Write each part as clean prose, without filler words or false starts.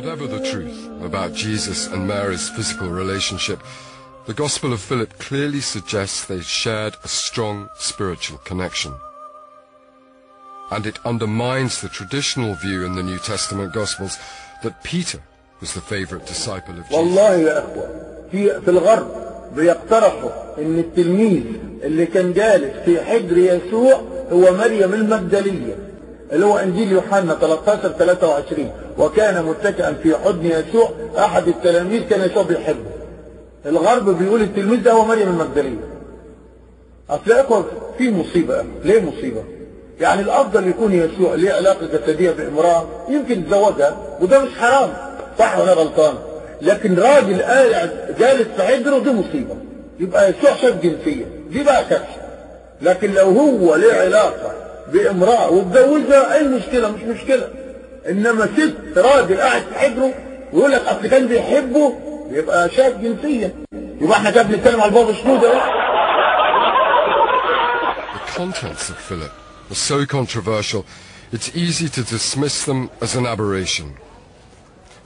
Whatever the truth about Jesus and Mary's physical relationship, the Gospel of Philip clearly suggests they shared a strong spiritual connection. And it undermines the traditional view in the New Testament Gospels that Peter was the favorite disciple of Jesus. والله يا أخوة في الغرب بيقترحوا إن التلميذ اللي كان جالس في حجر يسوع هو مريم المجدلية اللي هو إنجيل يوحنا 13:23 وكان متكئا في حضن يسوع أحد التلاميذ كان يسوع بيحبه. الغرب بيقول التلميذ ده هو مريم المجدلية. أصل أخوة في مصيبة. ليه مصيبة؟ يعني الأفضل يكون يسوع ليه علاقة جسدية بامرأة يمكن يتزوجها وده مش حرام صح ولا غلطان، لكن راجل قاعد جالس في حجره دي مصيبة. يبقى يسوع شاف جنسية دي بقى كارثة. لكن لو هو ليه علاقة بامرأة واتجوزها ايه المشكلة؟ مش مشكلة. انما ست راجل قاعد في حجره ويقول لك اصل كان بيحبه يبقى شاف جنسية. يبقى احنا كده بنتكلم على البابا شنودة. The contents of Philip are so controversial, it's easy to dismiss them as an aberration.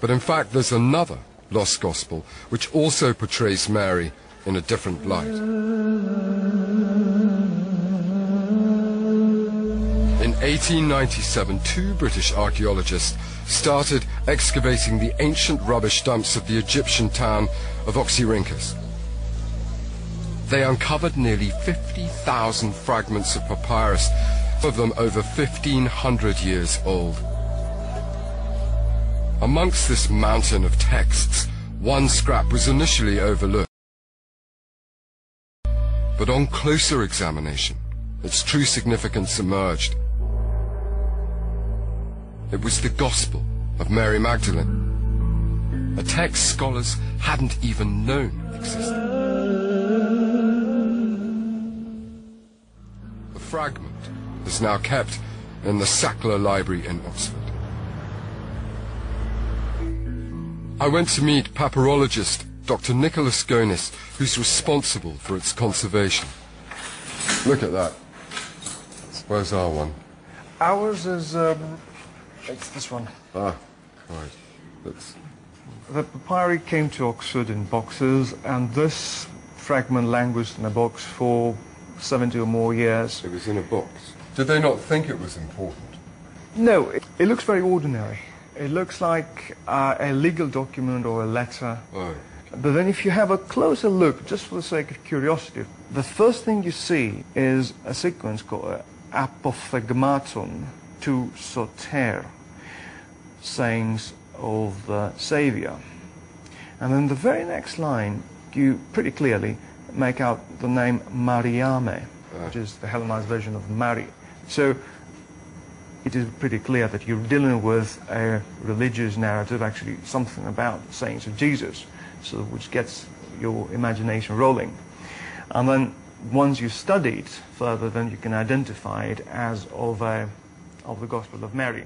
But in fact, there's another lost gospel which also portrays Mary in a different light. In 1897, two British archaeologists started excavating the ancient rubbish dumps of the Egyptian town of Oxyrhynchus. They uncovered nearly 50,000 fragments of papyrus, of them over 1,500 years old. Amongst this mountain of texts, one scrap was initially overlooked. But on closer examination, its true significance emerged. It was the Gospel of Mary Magdalene, a text scholars hadn't even known existed. The fragment is now kept in the Sackler Library in Oxford. I went to meet papyrologist Dr. Nicholas Gonis, who's responsible for its conservation. Look at that. Where's our one? Ours is, it's this one. Ah, right. That's... The papyri came to Oxford in boxes, and this fragment languished in a box for 70 or more years. It was in a box. Did they not think it was important? No, it looks very ordinary. It looks like a legal document or a letter. Oh. But then if you have a closer look, just for the sake of curiosity, the first thing you see is a sequence called Apophthegmaton to Soter, sayings of the Saviour. And then the very next line, you pretty clearly make out the name Mariame, which is the Hellenized version of Mary. So it is pretty clear that you're dealing with a religious narrative, actually something about the sayings of Jesus, so which gets your imagination rolling. And then once you study it further, then you can identify it as of the Gospel of Mary.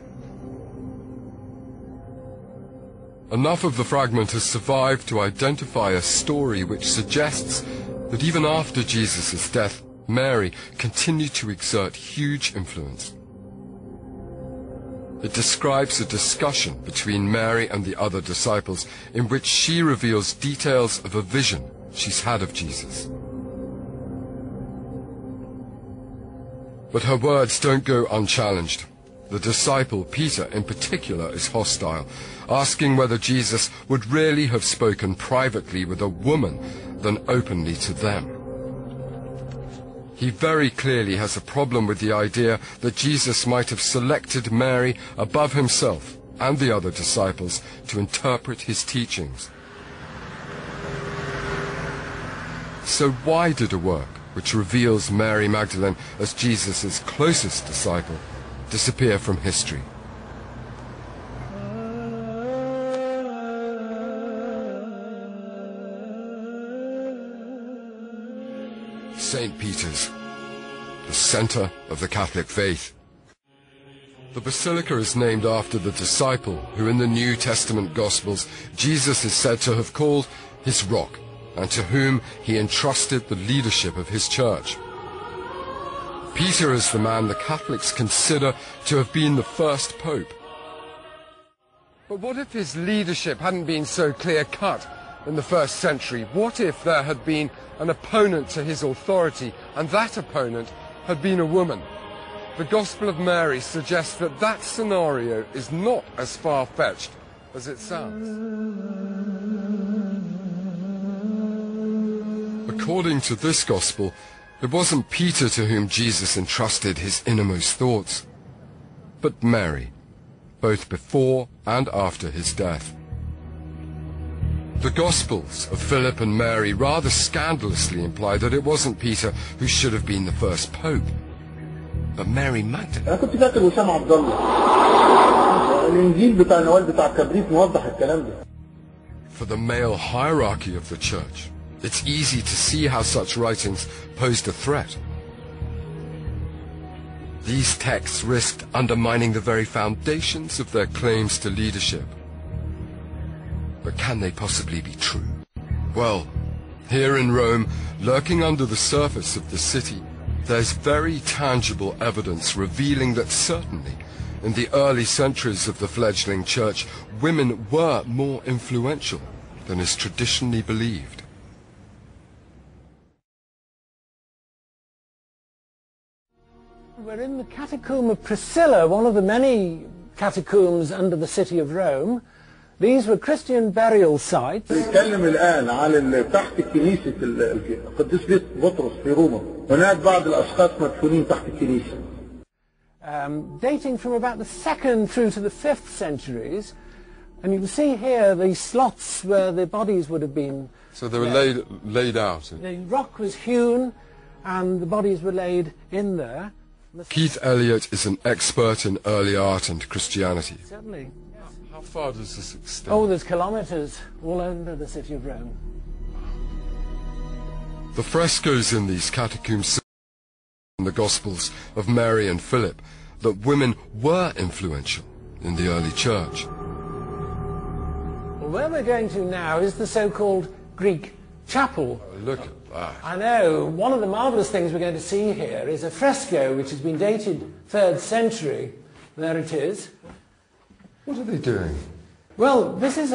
Enough of the fragment has survived to identify a story which suggests that even after Jesus' death, Mary continued to exert huge influence. It describes a discussion between Mary and the other disciples in which she reveals details of a vision she's had of Jesus. But her words don't go unchallenged. The disciple, Peter, in particular, is hostile, asking whether Jesus would really have spoken privately with a woman than openly to them. He very clearly has a problem with the idea that Jesus might have selected Mary above himself and the other disciples to interpret his teachings. So why did a work which reveals Mary Magdalene as Jesus' closest disciple disappear from history? St. Peter's, the center of the Catholic faith. The basilica is named after the disciple who in the New Testament Gospels Jesus is said to have called his rock, and to whom he entrusted the leadership of his church. Peter is the man the Catholics consider to have been the first pope. But what if his leadership hadn't been so clear-cut in the first century? What if there had been an opponent to his authority, and that opponent had been a woman? The Gospel of Mary suggests that that scenario is not as far-fetched as it sounds. According to this Gospel, it wasn't Peter to whom Jesus entrusted his innermost thoughts, but Mary, both before and after his death. The Gospels of Philip and Mary rather scandalously imply that it wasn't Peter who should have been the first pope, but Mary Magdalene. أنا كنت فاكر وسام عبد الله. الإنجيل بتاع نوال بتاع كبريت موضح الكلام ده. For the male hierarchy of the church, it's easy to see how such writings posed a threat. These texts risked undermining the very foundations of their claims to leadership. But can they possibly be true? Well, here in Rome, lurking under the surface of the city, there's very tangible evidence revealing that certainly, in the early centuries of the fledgling church, women were more influential than is traditionally believed. We're in the Catacomb of Priscilla, one of the many catacombs under the city of Rome. These were Christian burial sites. نتكلم الآن على تحت كنيسة القديس بطرس في روما. هناك بعض الأشخاص مدفونين تحت الكنيسة. Dating from about the 2nd through to the 5th centuries. And you can see here the slots where the bodies would have been. So they were laid out. The rock was hewn and the bodies were laid in there. Keith Elliott is an expert in early art and Christianity. Certainly. How far does this extend? Oh, there's kilometres all over the city of Rome. The frescoes in these catacombs in the Gospels of Mary and Philip that women were influential in the early church. Well, where we're going to now is the so-called Greek chapel. Oh, look at that. I know. One of the marvellous things we're going to see here is a fresco which has been dated 3rd century. There it is. What are they doing? Well, this is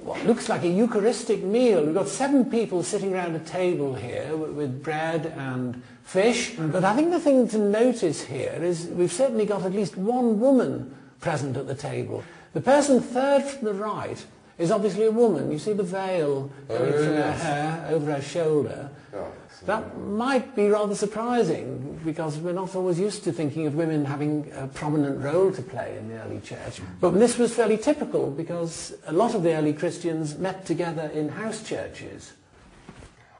what looks like a Eucharistic meal. We've got 7 people sitting around a table here with bread and fish. But I think the thing to notice here is we've certainly got at least one woman present at the table. The person 3rd from the right is obviously a woman. You see the veil going from her hair over her shoulder. Oh, that might be rather surprising because we're not always used to thinking of women having a prominent role to play in the early church. But this was fairly typical because a lot of the early Christians met together in house churches.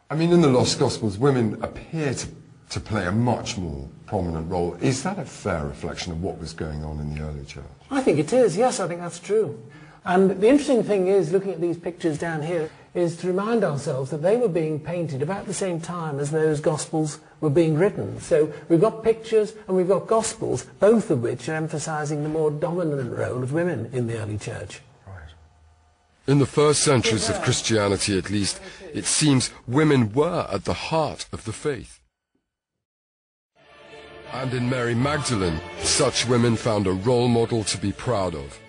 I mean, in the Lost Gospels, women appear to play a much more prominent role. Is that a fair reflection of what was going on in the early church? I think it is, yes, I think that's true. And the interesting thing is, looking at these pictures down here, is to remind ourselves that they were being painted about the same time as those Gospels were being written. So we've got pictures and we've got Gospels, both of which are emphasising the more dominant role of women in the early church. Right. In the first centuries of Christianity, at least, it seems women were at the heart of the faith. And in Mary Magdalene, such women found a role model to be proud of.